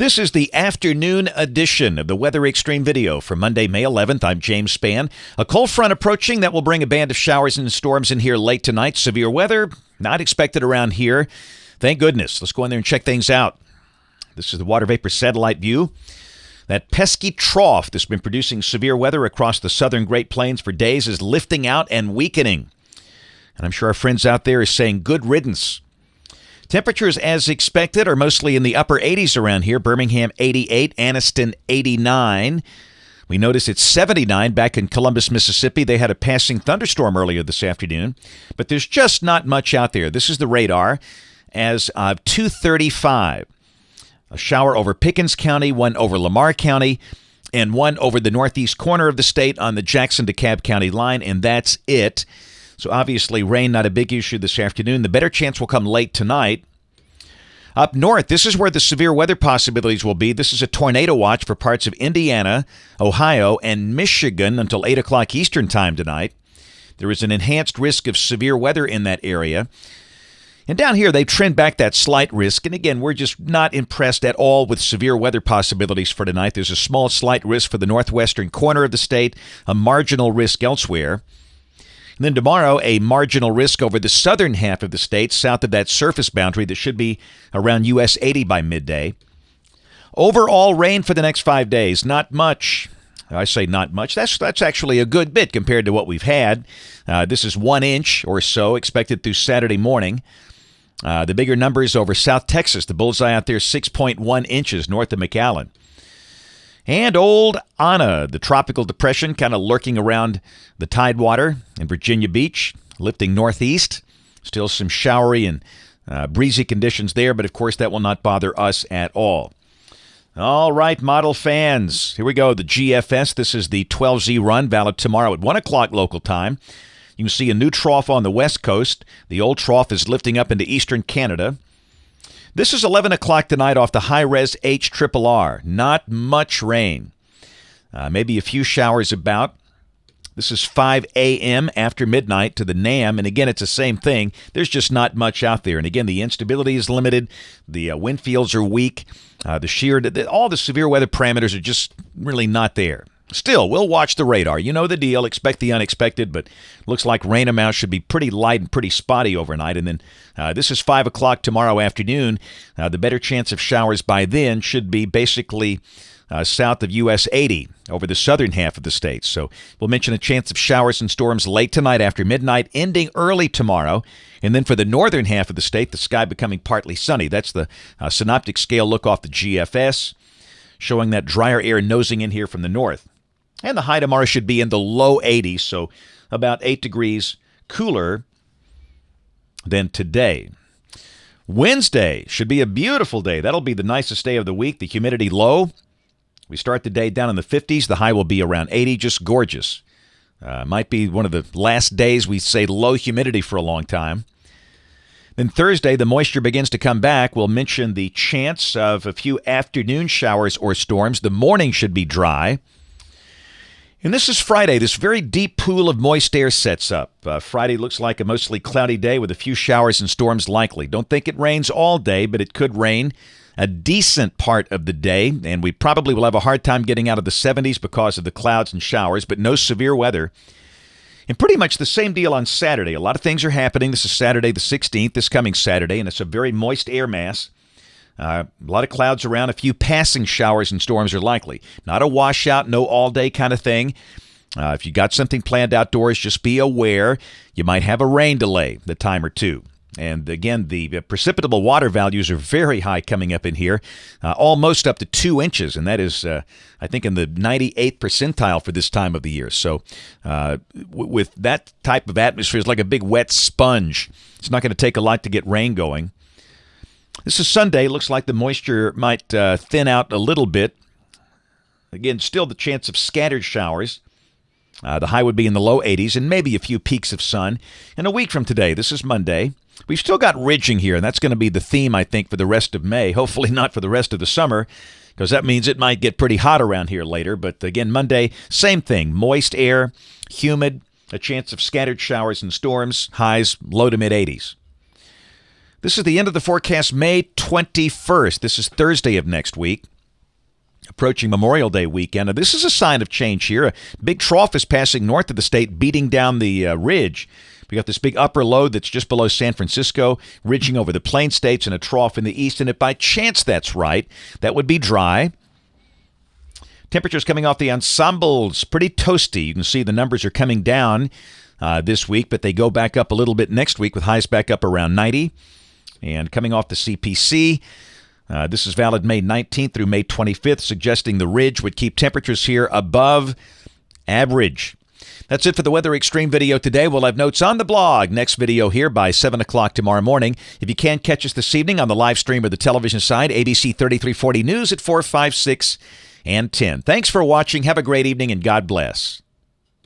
This is the afternoon edition of the Weather Xtreme video for Monday, May 11th. I'm James Spann. A cold front approaching that will bring a band of showers and storms in here late tonight. Severe weather not expected around here. Thank goodness. Let's go in there and check things out. This is the water vapor satellite view. That pesky trough that's been producing severe weather across the southern Great Plains for days is lifting out and weakening. And I'm sure our friends out there are saying good riddance. Temperatures, as expected, are mostly in the upper 80s around here. Birmingham, 88. Anniston, 89. We notice it's 79 back in Columbus, Mississippi. They had a passing thunderstorm earlier this afternoon, but there's just not much out there. This is the radar as of 2:35. A shower over Pickens County, one over Lamar County, and one over the northeast corner of the state on the Jackson-DeKalb County line, and that's it. So obviously rain not a big issue this afternoon. The better chance will come late tonight. Up north, this is where the severe weather possibilities will be. This is a tornado watch for parts of Indiana, Ohio, and Michigan until 8 o'clock Eastern time tonight. There is an enhanced risk of severe weather in that area. And down here, they trend back that slight risk. And again, we're just not impressed at all with severe weather possibilities for tonight. There's a small slight risk for the northwestern corner of the state, a marginal risk elsewhere. And then tomorrow, a marginal risk over the southern half of the state, south of that surface boundary that should be around U.S. 80 by midday. Overall rain for the next 5 days, not much. I say not much. That's actually a good bit compared to what we've had. This is 1 inch or so expected through Saturday morning. The bigger numbers over South Texas. The bullseye out there, 6.1 inches north of McAllen. And old Anna, the tropical depression, kind of lurking around the tidewater in Virginia Beach, lifting northeast. Still some showery and breezy conditions there, but of course that will not bother us at all. All right, model fans, here we go. The GFS, this is the 12Z run, valid tomorrow at 1 o'clock local time. You can see a new trough on the west coast. The old trough is lifting up into eastern Canada. This is 11 o'clock tonight off the high-res HRRR. Not much rain. Maybe a few showers about. This is 5 a.m. after midnight to the NAM, and again, it's the same thing. There's just not much out there. And again, the instability is limited. The wind fields are weak. The shear, all the severe weather parameters are just really not there. Still, we'll watch the radar. You know the deal. Expect the unexpected, but looks like rain amounts should be pretty light and pretty spotty overnight. And then this is 5 o'clock tomorrow afternoon. The better chance of showers by then should be basically south of U.S. 80 over the southern half of the state. So we'll mention a chance of showers and storms late tonight after midnight, ending early tomorrow. And then for the northern half of the state, the sky becoming partly sunny. That's the synoptic scale look off the GFS, showing that drier air nosing in here from the north. And the high tomorrow should be in the low 80s, so about 8 degrees cooler than today. Wednesday should be a beautiful day. That'll be the nicest day of the week. The humidity low. We start the day down in the 50s. The high will be around 80, just gorgeous. Might be one of the last days we say low humidity for a long time. Then Thursday, the moisture begins to come back. We'll mention the chance of a few afternoon showers or storms. The morning should be dry. And this is Friday. This very deep pool of moist air sets up. Friday looks like a mostly cloudy day with a few showers and storms likely. Don't think it rains all day, but it could rain a decent part of the day. And we probably will have a hard time getting out of the 70s because of the clouds and showers, but no severe weather. And pretty much the same deal on Saturday. A lot of things are happening. This is Saturday the 16th, this coming Saturday, and it's a very moist air mass. A lot of clouds around. A few passing showers and storms are likely. Not a washout, no all-day kind of thing. If you got something planned outdoors, just be aware. You might have a rain delay a time or two. And again, the precipitable water values are very high coming up in here, almost up to 2 inches. And that is, I think, in the 98th percentile for this time of the year. So with that type of atmosphere, it's like a big wet sponge. It's not going to take a lot to get rain going. This is Sunday. Looks like the moisture might thin out a little bit. Again, still the chance of scattered showers. The high would be in the low 80s and maybe a few peaks of sun. And a week from today, this is Monday, we've still got ridging here, and that's going to be the theme, I think, for the rest of May. Hopefully not for the rest of the summer, because that means it might get pretty hot around here later. But again, Monday, same thing. Moist air, humid, a chance of scattered showers and storms, highs low to mid 80s. This is the end of the forecast, May 21st. This is Thursday of next week, approaching Memorial Day weekend. Now, this is a sign of change here. A big trough is passing north of the state, beating down the ridge. We got this big upper low that's just below San Francisco, ridging over the Plain States, and a trough in the east. And if by chance that's right, that would be dry. Temperatures coming off the ensembles, pretty toasty. You can see the numbers are coming down this week, but they go back up a little bit next week with highs back up around 90. And coming off the CPC, this is valid May 19th through May 25th, suggesting the ridge would keep temperatures here above average. That's it for the Weather Xtreme video today. We'll have notes on the blog. Next video here by 7 o'clock tomorrow morning. If you can't catch us this evening on the live stream or the television side, ABC 3340 News at 4, 5, 6, and 10. Thanks for watching. Have a great evening, and God bless.